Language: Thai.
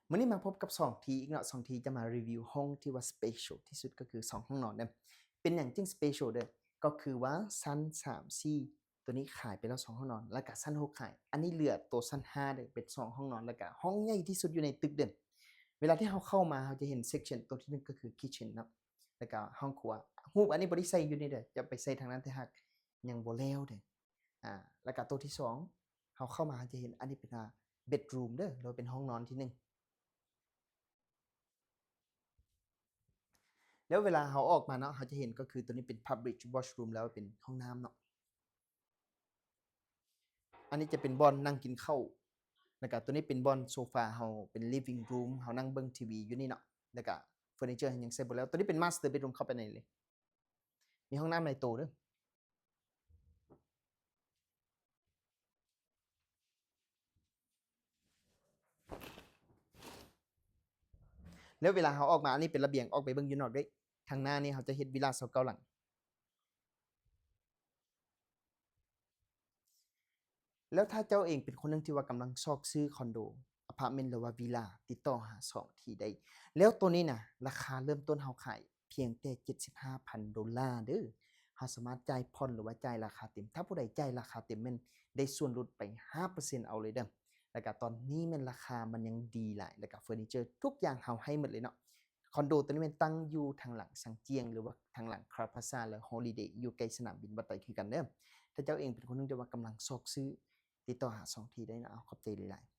มื้อนี้มาพบกับ2ทีอีกเนาะ2ทีจะมารีวิวห้องที่ว่า special ที่สุดก็คือ2ห้องนอนเด้อเป็นหยังจึง special เด้อก็คือว่าชั้น3 4ตัวนี้ขายไปแล้ว2ห้องนอนแล้วก็ชั้น6ขายอันนี้เหลือตัวชั้น5เด้อเป็น2ห้องนอนแล้วก็ห้องใหญ่ที่สุดอยู่ในตึกเด้อเวลาที่เราเข้ามาเราจะเห็น section ตัวที่1ก็คือ kitchen เนาะแล้วก็ห้องครัวรูปอันนี้บ่ได้ใส่อยู่นี่เด้อจะไปใส่ทางนั้นแต่หากยังบ่แล้วเด้อแล้วก็ตัวที่2เราเข้ามาเราจะเห็นอันนี้เป็นbedroom เด้อหรือว่าเป็นห้องนอนที่1 แล้วเวลาเขาออกมาเนาะเขาจะเห็นก็คือตัวนี้เป็น public washroom แล้วเป็นห้องน้ำเนาะอันนี้จะเป็นบอนนั่งกินข้าวแล้วก็ตัวนี้เป็นบอนโซฟาเฮาเป็น living room เฮานั่งเบิ่งทีวีอยู่นี่เนาะแล้วก็เฟอร์นิเจอร์ยังใส่บ่แล้วตัวนี้เป็น master bedroom เข้าไปในเลยมีห้องน้ำในโตเด้อแล้วเวลาเขาออกมาอันนี้เป็นระเบียงออกไปเบิ่งอยู่นอกเด้ทางหน้านี่เขาจะเฮ็ดวิลลา29หลังแล้วถ้าเจ้าเองเป็นคนหนึ่งที่ว่ากำลังซอกซื้อคอนโดอะพาร์ตเมนต์หรือว่าวิลลาติดต่อหา2ที่ได้แล้วตัวนี้น่ะราคาเริ่มต้นเฮาขายเพียงแต่ $75,000 เด้อเฮาสามารถจ่ายผ่อนหรือว่าจ่ายราคาเต็มถ้าผู้ใดจ่ายราคาเต็มแม่นได้ส่วนลดไป 5% เอาเลยเด้อแล้วก็ตอนนี้แม่นราคามันยังดีหลายแล้วก็เฟอร์นิเจอร์ทุกอย่างเฮาให้หมดเลยเนาะคอนโดตัวนี้แม่นตั้งอยู่ทางหลังสังเจียงหรือว่าทางหลังคราพลาซาและฮอลิเดย์อยู่ใกล้สนามบินบ่ไกลคือกันเด้อถ้าเจ้าเองเป็นคนหนึ่งที่ว่ากำลังซอกซื้อ ติดต่อหา2ทีได้นะเอาขอบใจหลายๆ